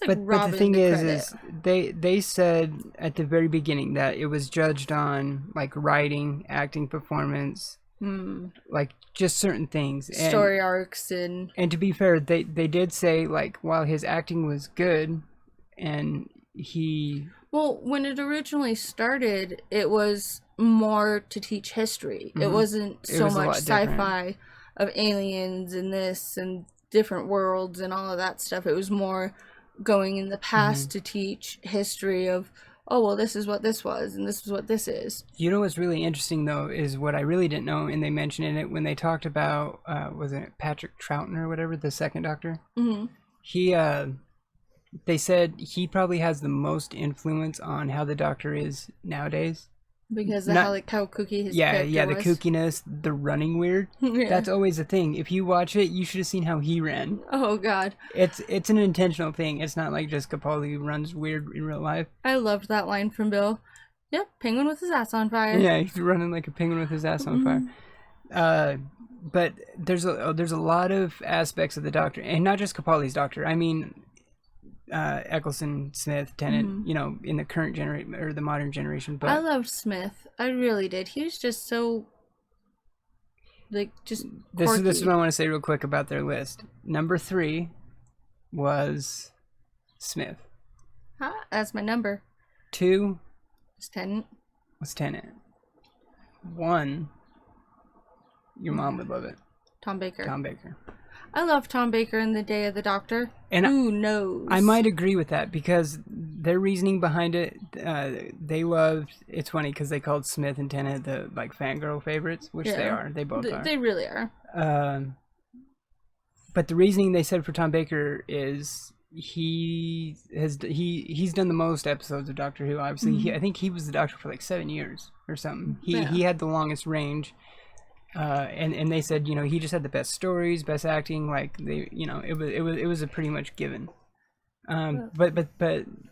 Robin but the thing credit. is they said at the very beginning that it was judged on writing, acting, performance, just certain things, story arcs, and to be fair, they did say while his acting was good, and he when it originally started, it was more to teach history. It wasn't so much sci-fi of aliens and this and different worlds and all of that stuff. It was more going in the past to teach history of, oh, well, this is what this was, and this is what this is. You know what's really interesting, though, is what I really didn't know, and they mentioned in it when they talked about, was it Patrick Troughton or whatever, the second Doctor? Mm-hmm. They said he probably has the most influence on how the Doctor is nowadays. Because how kooky his character was. Yeah, the kookiness, the running weird. Yeah. That's always a thing. If you watch it, you should have seen how he ran. Oh, God. It's an intentional thing. It's not like just Capaldi runs weird in real life. I loved that line from Bill. Yep, penguin with his ass on fire. Yeah, he's running like a penguin with his ass on fire. But there's a lot of aspects of the Doctor, and not just Capaldi's Doctor. I mean, Eccleston, Smith, Tennant, in the current generation or the modern generation. But I loved Smith. I really did. He was just so just quirky. This is what I want to say real quick about their list. Number 3 was Smith. That's my number. 2 It's Tennant. What's Tennant? 1. Your mom would love it. Tom Baker. Tom Baker. I love Tom Baker in The Day of the Doctor. And who knows? I might agree with that because their reasoning behind it, they loved. It's funny because they called Smith and Tennant the like fangirl favorites, which they are. They both are. They really are. But the reasoning they said for Tom Baker is he's done the most episodes of Doctor Who. Obviously, I think he was the Doctor for like 7 years or something. He had the longest range. And they said, you know, he just had the best stories, best acting. Like they, you know, it was a pretty much given. But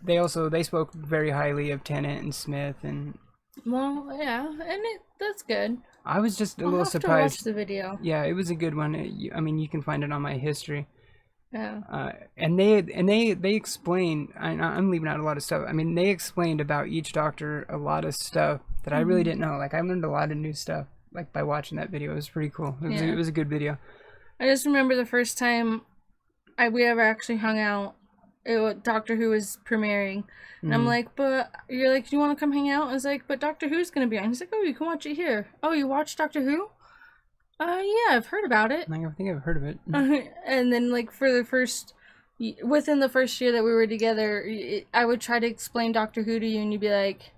they spoke very highly of Tennant and Smith and. Well, yeah, and that's good. I was just a I'll little have surprised. to watch the video. Yeah, it was a good one. I mean, you can find it on my history. Yeah. And they explained. I'm leaving out a lot of stuff. I mean, they explained about each Doctor a lot of stuff that I really didn't know. Like I learned a lot of new stuff. Like by watching that video. It was pretty cool. It was a good video. I just remember the first time we ever actually hung out, Doctor Who was premiering, and I'm like, but you're like, do you want to come hang out? I was like, but Doctor Who's gonna be on. He's like, oh, you can watch it here. Oh, you watch Doctor Who? Yeah, I've heard about it. I think I've heard of it. And then like for within the first year that we were together, I would try to explain Doctor Who to you, and you'd be like,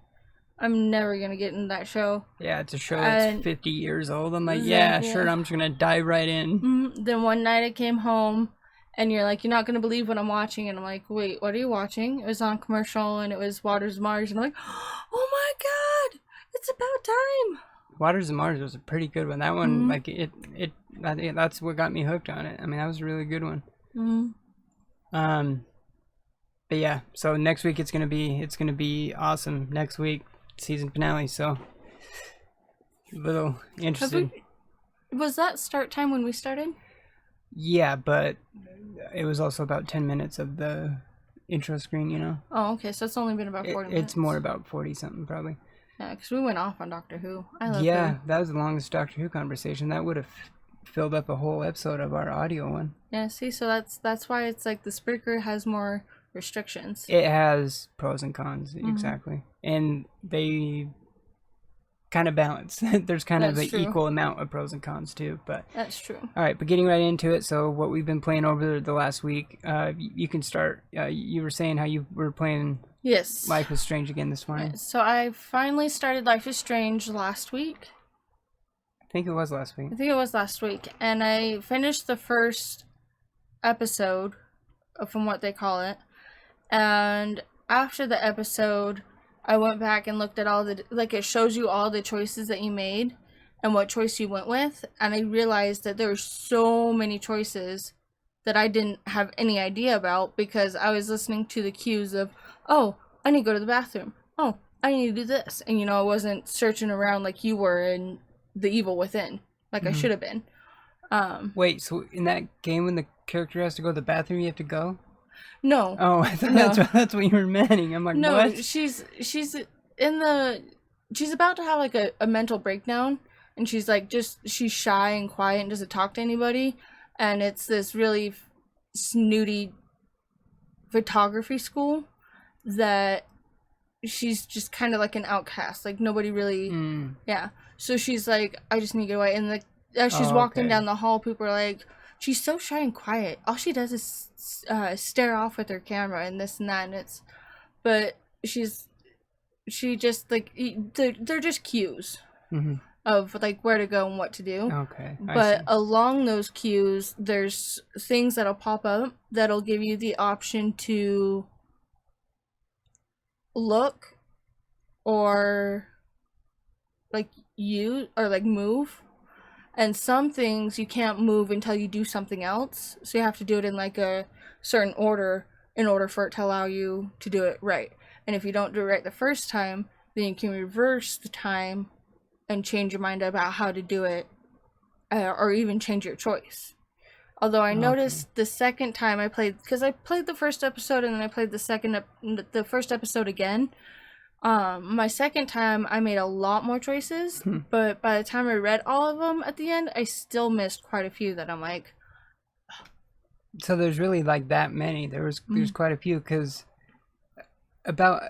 I'm never gonna get in that show. Yeah, it's a show that's 50 years old. I'm like, yeah, sure, I'm just gonna dive right in. Then one night I came home, and you're like, you're not gonna believe what I'm watching, and I'm like, wait, what are you watching? It was on commercial, and it was Waters of Mars, and I'm like, oh my god, it's about time. Waters of Mars was a pretty good one. That one, like that's what got me hooked on it. I mean, that was a really good one. But yeah, so next week it's gonna be awesome. Next week. Season finale, so a little interested. Was that start time when we started? Yeah, but it was also about 10 minutes of the intro screen, you know. Oh, okay, so it's only been about 40 minutes. It's more about 40 something probably. Yeah, because we went off on Doctor Who. I love That was the longest Doctor Who conversation. That would have filled up a whole episode of our audio one. Yeah, see, so that's why it's like the Spreaker has more restrictions. It has pros and cons, exactly, and they kind of balance. There's kind of an equal amount of pros and cons too, but that's true. All right, but getting right into it. So what we've been playing over the last week, you can start. You were saying how you were playing. Yes. Life is Strange again this morning. So I finally started Life is Strange last week. I think it was last week, and I finished the first episode, from what they call it. And after the episode, I went back and looked at all it shows you all the choices that you made and what choice you went with. And I realized that there were so many choices that I didn't have any idea about because I was listening to the cues of, oh, I need to go to the bathroom. Oh, I need to do this. And, you know, I wasn't searching around like you were in The Evil Within, like I should have been. Wait, so in that game when the character has to go to the bathroom, you have to go? No. Oh, I thought that's what you were meaning. I'm like, no, what? she's about to have like a mental breakdown, and she's like she's shy and quiet and doesn't talk to anybody, and it's this really snooty photography school that she's just kind of like an outcast, like nobody really so she's like, I just need to get away. And like as she's walking down the hall, people are like, she's so shy and quiet. All she does is stare off with her camera and this and that. And but she just like, they're just cues of like where to go and what to do. Okay. But along those cues, there's things that'll pop up that'll give you the option to look or like move. And some things you can't move until you do something else. So you have to do it in like a certain order in order for it to allow you to do it right. And if you don't do it right the first time, then you can reverse the time and change your mind about how to do it, or even change your choice. Although I noticed the second time I played, because I played the first episode and then I played the first episode again. My second time I made a lot more choices, but by the time I read all of them at the end, I still missed quite a few that I'm like. So there's really like that many. There's quite a few because about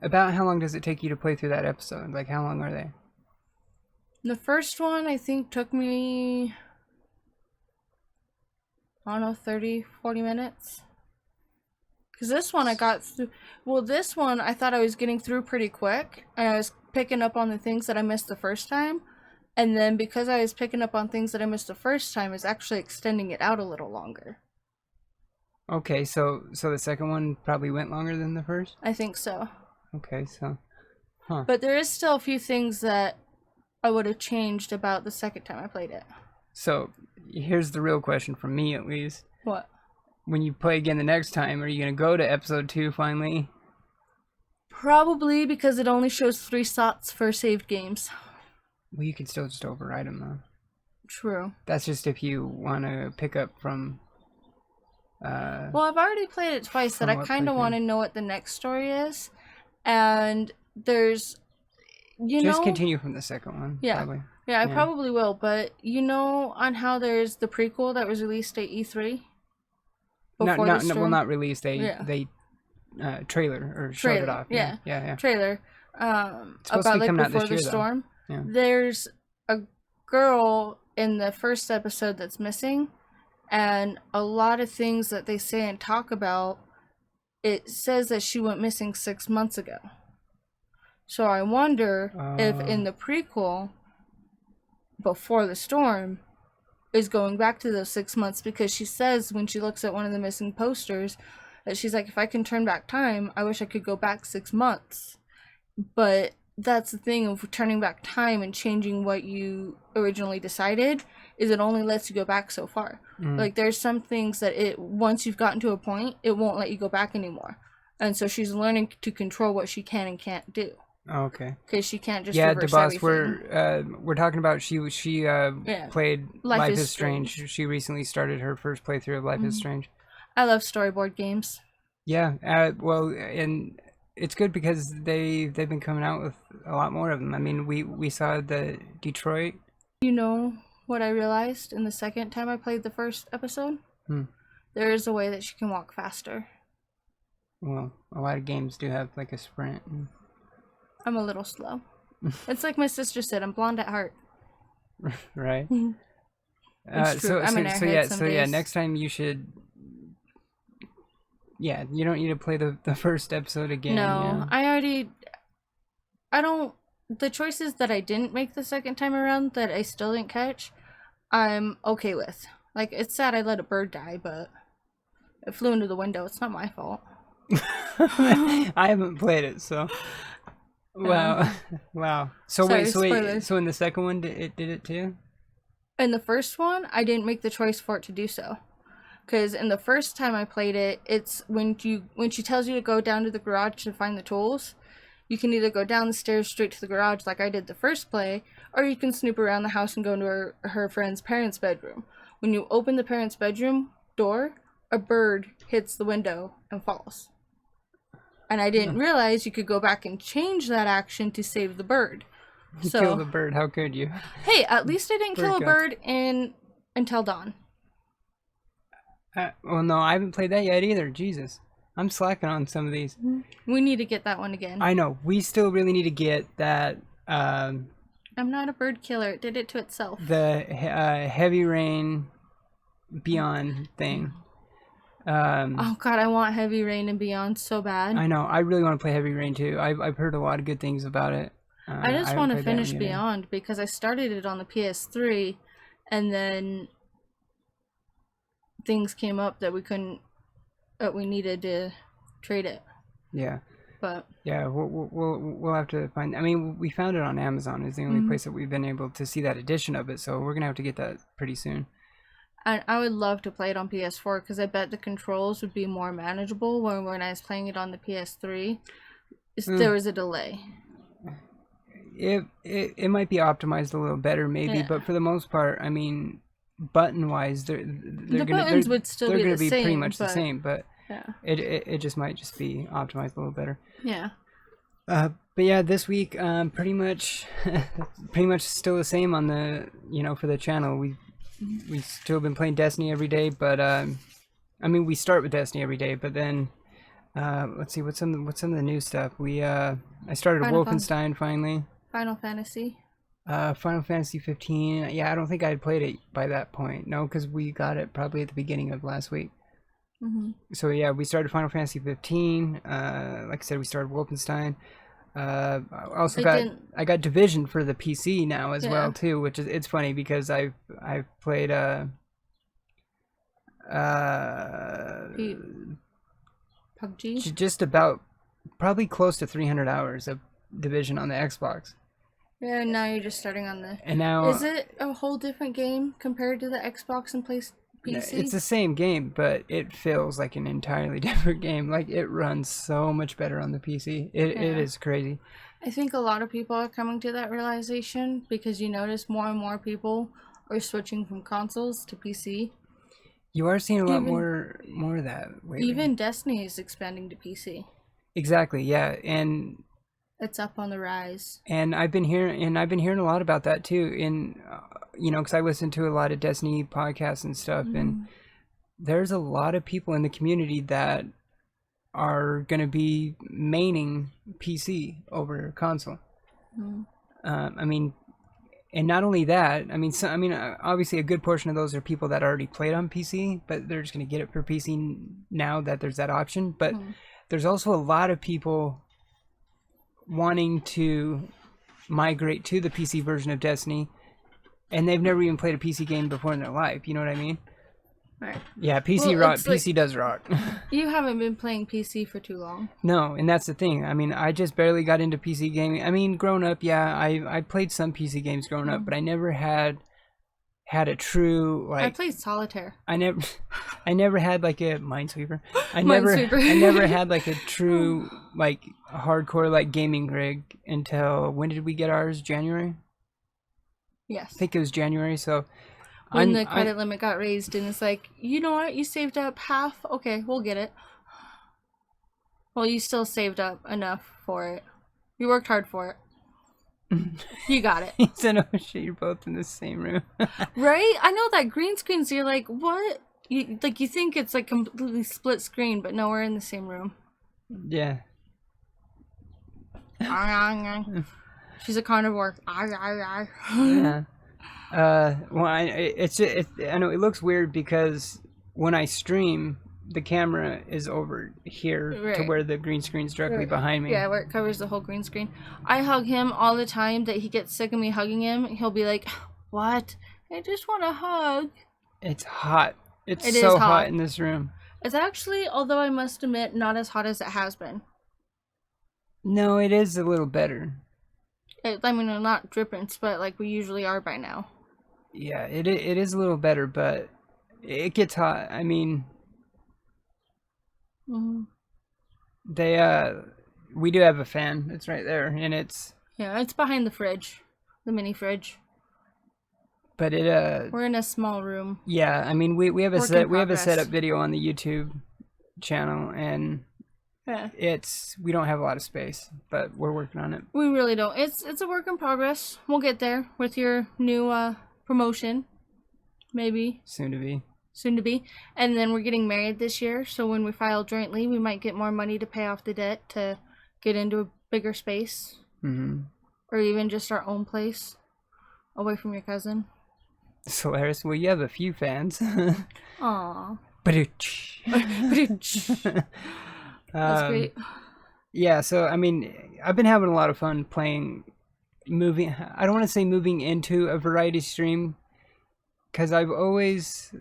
About how long does it take you to play through that episode? Like, how long are they? The first one, I think, took me, I don't know, 30, 40 minutes. Because this one I got through, well, this one I thought I was getting through pretty quick, and I was picking up on the things that I missed the first time, and then because I was picking up on things that I missed the first time, it's actually extending it out a little longer. Okay, so the second one probably went longer than the first? I think so. Okay, so, huh. But there is still a few things that I would have changed about the second time I played it. So, here's the real question from me, at least. What? When you play again the next time, are you going to go to episode 2 finally? Probably, because it only shows 3 slots for saved games. Well, you can still just override them, though. True. That's just if you want to pick up from... well, I've already played it twice, that I kind of want to know what the next story is. And there's... Just continue from the second one, yeah. probably. Yeah, I probably will, but you know on how there's the prequel that was released at E3? Not released. They trailer or showed it off. Yeah. Trailer. It's supposed about to be like coming out before this year, the storm. Yeah. There's a girl in the first episode that's missing, and a lot of things that they say and talk about, it says that she went missing 6 months ago. So I wonder if in the prequel, before the storm, is going back to those 6 months, because she says when she looks at one of the missing posters that she's like, if I can turn back time, I wish I could go back 6 months. But that's the thing of turning back time and changing what you originally decided, is it only lets you go back so far. Like there's some things that it, once you've gotten to a point, it won't let you go back anymore. And so she's learning to control what she can and can't do. Okay. Because she can't just the reverse boss everything. we're talking about. She played Life is Strange. She recently started her first playthrough of Life is Strange. I love storyboard games. Yeah. Well, and it's good because they've been coming out with a lot more of them. I mean, we saw the Detroit. You know what I realized in the second time I played the first episode? There is a way that she can walk faster. Well, a lot of games do have like a sprint. I'm a little slow. It's like my sister said, I'm blonde at heart. Right. It's true. I'm an airhead some days. Next time you should. Yeah, you don't need to play the first episode again. No, yeah. I don't. The choices that I didn't make the second time around that I still didn't catch, I'm okay with. Like, it's sad I let a bird die, but it flew into the window. It's not my fault. I haven't played it, so. Wow. Wow. So Sorry, wait, so in the second one, it did it too? In the first one, I didn't make the choice for it to do so. Because in the first time I played it, it's when she tells you to go down to the garage to find the tools, you can either go down the stairs straight to the garage like I did the first play, or you can snoop around the house and go into her friend's parents' bedroom. When you open the parents' bedroom door, a bird hits the window and falls. And I didn't realize you could go back and change that action to save the bird. So, kill the bird, how could you? Hey, at least I didn't kill a bird until dawn. Well, no, I haven't played that yet either. Jesus. I'm slacking on some of these. We need to get that one again. I know. We still really need to get that... I'm not a bird killer. It did it to itself. The Heavy Rain Beyond thing. Oh god, I want Heavy Rain and Beyond so bad. I know. I really want to play Heavy Rain too. I've heard a lot of good things about it. I just want to finish Beyond because I started it on the PS3, and then things came up that we needed to trade it. Yeah. But yeah, we'll have to find. I mean, we found it on Amazon. It's the only place that we've been able to see that edition of it. So we're gonna have to get that pretty soon. And I would love to play it on PS4 because I bet the controls would be more manageable. When I was playing it on the PS3, there was a delay. It might be optimized a little better, maybe, but for the most part, I mean, button wise, the buttons would still be pretty much the same, but yeah, it just might just be optimized a little better. Yeah. But yeah, this week, pretty much still the same on the for the channel. We still been playing Destiny every day, but I mean, we start with Destiny every day, but then Let's see what's some of the new stuff. I started Wolfenstein finally. Final Fantasy. Final Fantasy 15. Yeah, I don't think I had played it by that point. No, because we got it probably at the beginning of last week. So yeah, we started Final Fantasy 15. Like I said, we started Wolfenstein. I also got Division for the PC now as well too, which is it's funny because I've played PUBG. Just about probably close to 300 hours of Division on the Xbox. Yeah, now you're just starting on the. And now is it a whole different game compared to the Xbox and PC? It's the same game, but it feels like an entirely different game. Like it runs so much better on the PC. It is crazy. I think a lot of people are coming to that realization because you notice more and more people are switching from consoles to PC. You are seeing a lot more of that lately. Even Destiny is expanding to PC. Exactly, yeah, and it's up on the rise. And I've been hearing a lot about that too. In because I listen to a lot of Destiny podcasts and stuff, and there's a lot of people in the community that are going to be maining PC over console. I mean, and not only that, I mean, obviously a good portion of those are people that already played on PC, but they're just going to get it for PC now that there's that option. But there's also a lot of people wanting to migrate to the PC version of Destiny, and they've never even played a PC game before in their life. You know what I mean? Right. Yeah, PC PC does rock. You haven't been playing PC for too long. No, and that's the thing. I mean, I just barely got into PC gaming. I mean, growing up, yeah, I played some PC games growing up, but I never had a true I played Solitaire. I never had like a Minesweeper. I never had like a true like hardcore like gaming rig until when did we get ours? January? Yes. I think it was January, so when the credit limit got raised, and it's like, you know what? You saved up half. Okay, we'll get it. Well, you still saved up enough for it. You worked hard for it. You got it. He said, "Oh shit, you're both in the same room." Right? I know that green screen. So you're like, what? You think it's like completely split screen, but no, we're in the same room. Yeah. She's a carnivore. Yeah. Well, I know it looks weird because when I stream, the camera is over here to where the green screen's directly behind me. Yeah, where it covers the whole green screen. I hug him all the time that he gets sick of me hugging him. He'll be like, what? I just want a hug. It's hot. It's so hot in this room. It's actually, although I must admit, not as hot as it has been. No, it is a little better. I mean, we're not dripping, but like we usually are by now. Yeah, it is a little better, but it gets hot. I mean, we do have a fan. It's right there, and it's behind the fridge, the mini fridge. But we're in a small room. Yeah, I mean, we have a setup video on the YouTube channel, and we don't have a lot of space, but we're working on it. We really don't. It's a work in progress. We'll get there with your new promotion, maybe soon to be. And then we're getting married this year, so when we file jointly, we might get more money to pay off the debt to get into a bigger space, or even just our own place away from your cousin. Solaris, well, you have a few fans. Aww. That's great. Yeah, so I mean, I've been having a lot of fun playing, I don't want to say moving into a variety stream, because I've always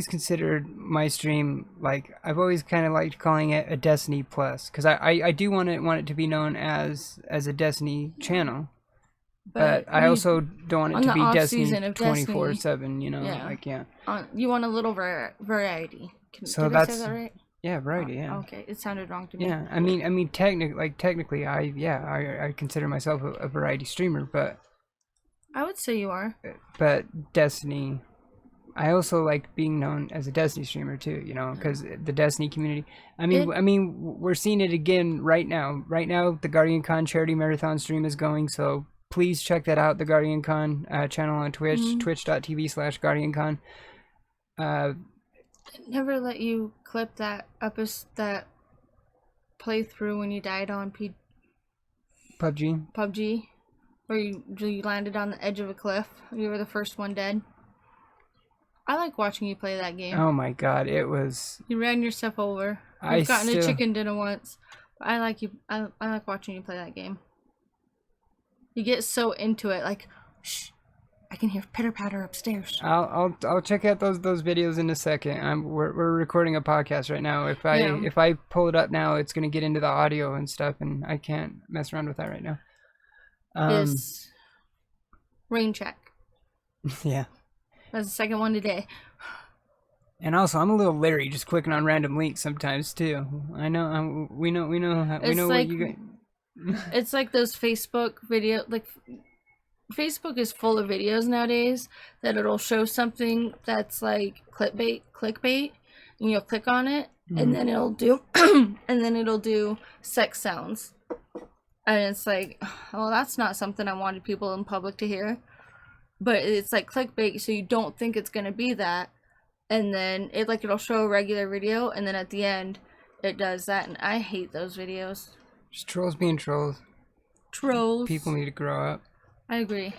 considered my stream, like, I've always kind of liked calling it a Destiny Plus, because I do want it to be known as a Destiny channel. But I also don't want it to be Destiny 24/7, you know? You want a little variety. Did I say that right? Yeah, variety, yeah. Okay, it sounded wrong to me. Yeah, I mean, technically, I consider myself a variety streamer, but... I would say you are. But Destiny... I also like being known as a Destiny streamer too, you know, because the Destiny community. I mean, we're seeing it again right now. Right now, the Guardian Con charity marathon stream is going, so please check that out. The Guardian Con channel on Twitch, twitch.tv/GuardianCon. It never let you clip that that playthrough when you died on PUBG. PUBG, where you landed on the edge of a cliff. You were the first one dead. I like watching you play that game. Oh my god, it was. You ran yourself over. I You've gotten a still. chicken dinner once. But I like you. I like watching you play that game. You get so into it, like, shh, I can hear pitter patter upstairs. I'll check out those videos in a second. We're recording a podcast right now. Yeah. If I pull it up now, it's gonna get into the audio and stuff, and I can't mess around with that right now. Is rain check. Yeah. That's the second one today. And also, I'm a little leery just clicking on random links sometimes too. I know. We know It's what like you got. it's like those Facebook video. Like Facebook is full of videos nowadays that it'll show something that's like clickbait, and you'll click on it, and then it'll do, and then it'll do sex sounds, and it's like, well, that's not something I wanted people in public to hear. But it's like clickbait, so you don't think it's gonna be that, and then it'll show a regular video, and then at the end, it does that, and I hate those videos. Just trolls being trolls. Trolls. People need to grow up. I agree.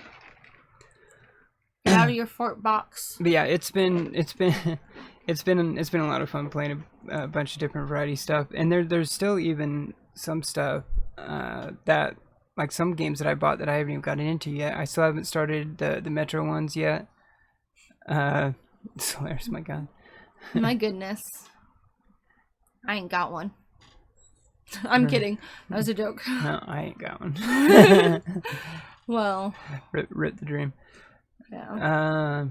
Get out of your fort box. But yeah, it's been a lot of fun playing a bunch of different variety stuff, and there's still even some stuff that, like, some games that I bought that I haven't even gotten into yet. I still haven't started the Metro ones yet. Solaris, my god. My goodness. I ain't got one. I'm kidding. That was a joke. No, I ain't got one. Well. Rip the dream. Yeah.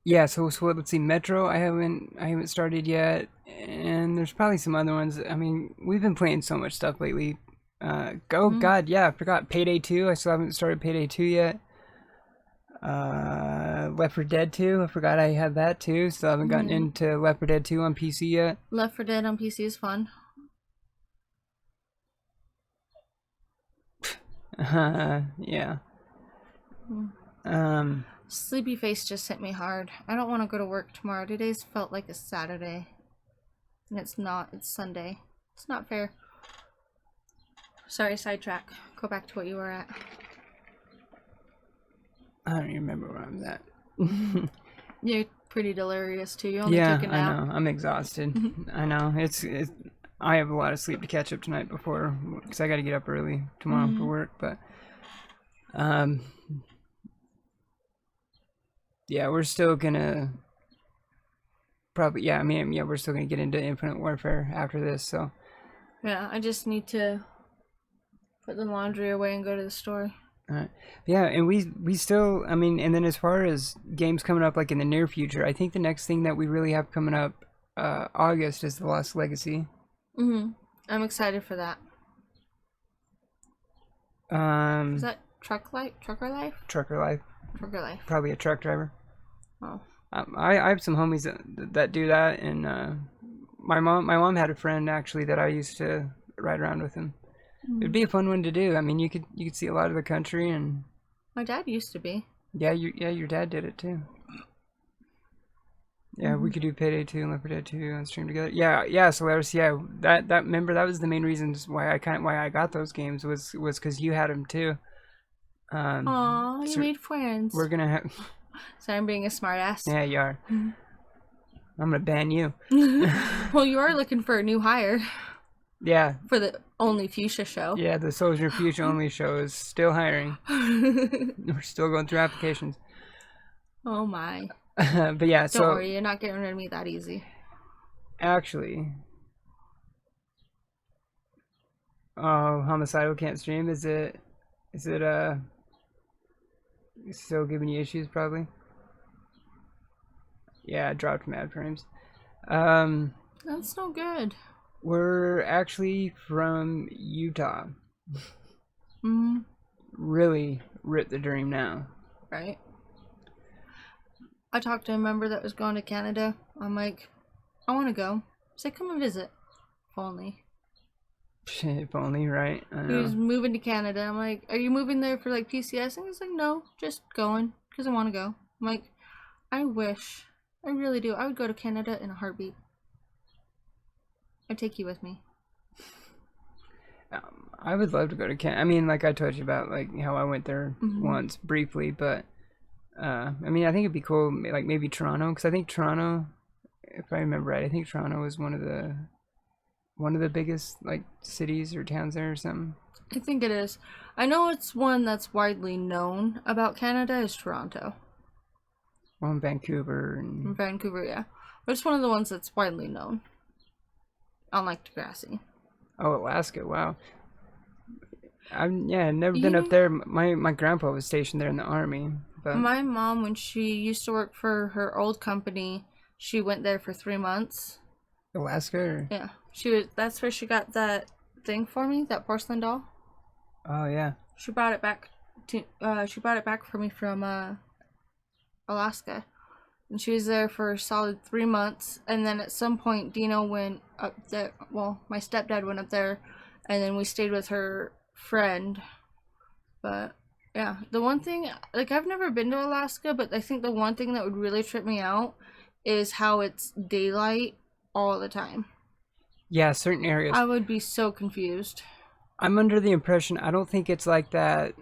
Yeah. So let's see. Metro, I haven't started yet, and there's probably some other ones. I mean, we've been playing so much stuff lately. God, yeah, I forgot Payday 2. I still haven't started Payday 2 yet. Left 4 Dead 2. I forgot I had that too. Still haven't gotten into Left 4 Dead 2 on PC yet. Left 4 Dead on PC is fun. Yeah. Sleepy face just hit me hard. I don't want to go to work tomorrow. Today's felt like a Saturday. And it's not. It's Sunday. It's not fair. Sorry, sidetrack. Go back to what you were at. I don't even remember where I was at. You're pretty delirious too. You only took a nap. I know. I'm exhausted. I know. It's. I have a lot of sleep to catch up tonight before, because I got to get up early tomorrow for work. But, yeah, we're still gonna probably. Yeah, I mean, yeah, we're still gonna get into Infinite Warfare after this. So. Yeah, I just need to put the laundry away and go to the store. Yeah, and we still, I mean, and then as far as games coming up, like in the near future, I think the next thing that we really have coming up, August, is The Lost Legacy. I'm excited for that. Is that Trucker Life? Trucker Life. Trucker Life. Probably a truck driver. Oh. I have some homies that do that, and my mom had a friend actually that I used to ride around with him. It'd be a fun one to do. I mean, you could see a lot of the country, and my dad used to be. Yeah, your dad did it too. Yeah, we could do Payday 2 and Left 4 Dead 2 on stream together. Yeah. So that remember, that was the main reasons why I got those games was because you had them too. Aw, you made friends. We're gonna have. So I'm being a smartass. Yeah, you are. I'm gonna ban you. Well, you are looking for a new hire. Yeah. For the only Fusha show. Yeah, the Solgr Fusha only show is still hiring. We're still going through applications. Oh my. But yeah, Don't worry, you're not getting rid of me that easy. Actually. Oh, Homicidal can't stream. Is it still giving you issues probably? Yeah, it dropped from ad frames. That's no good. We're actually from Utah. Really rip the dream now. Right. I talked to a member that was going to Canada. I'm like, I want to go. Say, come and visit. If only. If only, right? I know. He was moving to Canada. I'm like, are you moving there for like PCS? And he's like, no, just going because I want to go. I'm like, I wish I really do. I would go to Canada in a heartbeat. I'd take you with me. I would love to go to Canada. I mean, like I told you about, like how I went there once briefly, but I mean, I think it'd be cool, like maybe Toronto, because I think Toronto, if I remember right, I think Toronto is one of the biggest like cities or towns there or something. I think it is. I know it's one that's widely known about Canada is Toronto. Well, in Vancouver In and Vancouver, yeah. But it's one of the ones that's widely known. Unlike Degrassi. oh, Alaska. Wow. I've never been You up know, there. My grandpa was stationed there in the army, but my mom, when she used to work for her old company, she went there for 3 months. Alaska. Or, Yeah. She was that's where she got that thing for me, that porcelain doll. oh yeah. She brought it back for me from Alaska. And she was there for a solid 3 months. And then at some point, Dino went up there. Well, my stepdad went up there, and then we stayed with her friend. But yeah, the one thing, like, I've never been to Alaska, but I think the one thing that would really trip me out is how it's daylight all the time. Yeah, certain areas. I would be so confused I'm under the impression I don't think it's like that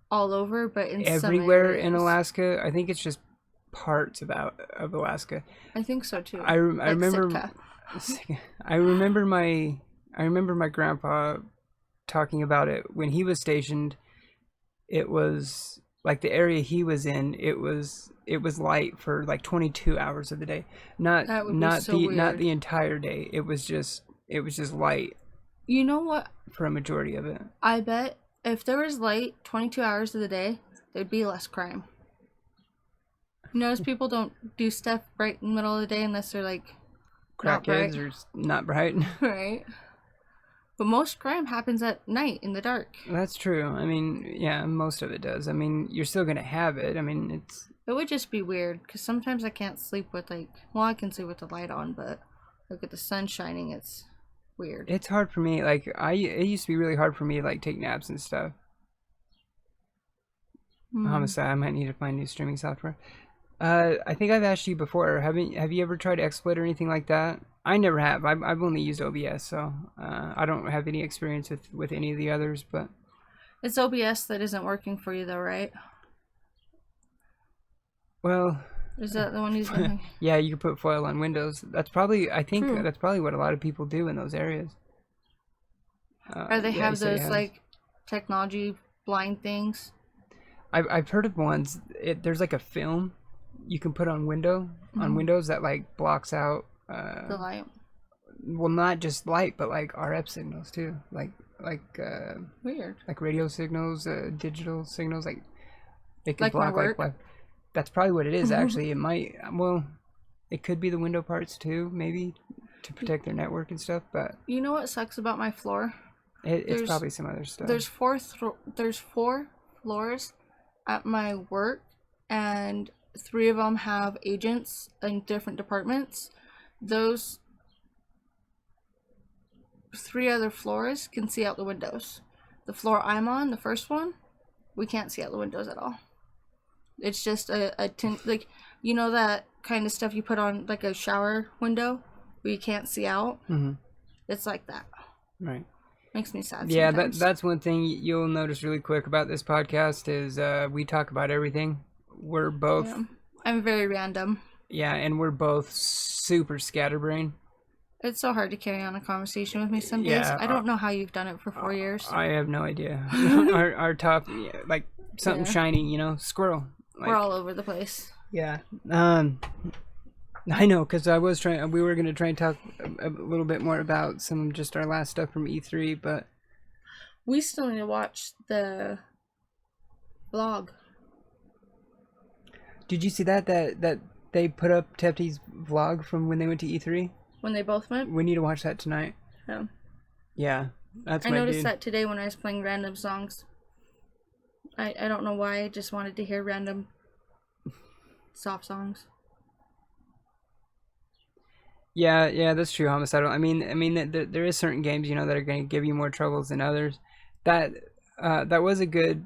all over, but in some everywhere in areas. Alaska. I think it's just parts of Alaska. I think so too. I Like remember Sitka. I remember my grandpa talking about it when he was stationed. It was like the area he was in. It was light for like 22 hours of the day, not That would be not so not weird. the entire day. It was just light You know what? for a majority of it. I bet if there was light 22 hours of the day, there'd be less crime. You notice people don't do stuff right in the middle of the day unless they're like not bright, Crackheads are not bright. right? But most crime happens at night in the dark. That's true. I mean, yeah, most of it does. I mean, you're still gonna have it. I mean, it's It would just be weird because sometimes I can't sleep with well, I can sleep with the light on, but look at the sun shining. It's weird. it's hard for me. Like it used to be really hard for me to like take naps and stuff. Homicide. I might need to find new streaming software. I think I've asked you before. Have you ever tried XSplit or anything like that? I never have. I've only used OBS, so I don't have any experience with any of the others. But It's OBS that isn't working for you though, right? well, Is that the one he's using? yeah, you can put foil on Windows. That's probably I think True. that's probably what a lot of people do in those areas. Or they Yeah, have he said he those has. like technology blind things. I've heard of ones. There's like a film you can put on Windows that like blocks out The light. well, not just light but like RF signals too, Weird. like radio signals, digital signals, like it can Like my block work? that's probably what it is actually. It might, well, it could be the window parts too, maybe to protect their network and stuff, but You know what sucks about my floor? it's There's- probably some other stuff. There's there's 4 floors at my work, and 3 of them have agents in different departments. Those 3 other floors can see out the windows. The floor I'm on, the first one, we can't see out the windows at all. It's just a tint, like, you know that kind of stuff you put on like a shower window where you can't see out? Mhm. It's like that. Right. Makes me sad Yeah, sometimes. that's one thing you'll notice really quick about this podcast is we talk about everything. We're both Yeah. I'm very random. and we're both super scatterbrained. It's so hard to carry on a conversation with me some days. Yeah, I don't know how you've done it for 4 years. I have no idea. our top, yeah, like something Yeah. shiny, squirrel. Like, We're all over the place. yeah. I know, because we were going to try and talk a little bit more about some of just our last stuff from E3, but We still need to watch the vlog. did you see that they put up Tefty's vlog from when they went to E3? When they both went. We need to watch that tonight. Yeah. Yeah, that's I my noticed dude. that today when I was playing random songs. I don't know why, I just wanted to hear random soft songs. Yeah, that's true. Homicidal. I mean, there is certain games that are going to give you more troubles than others. That was a good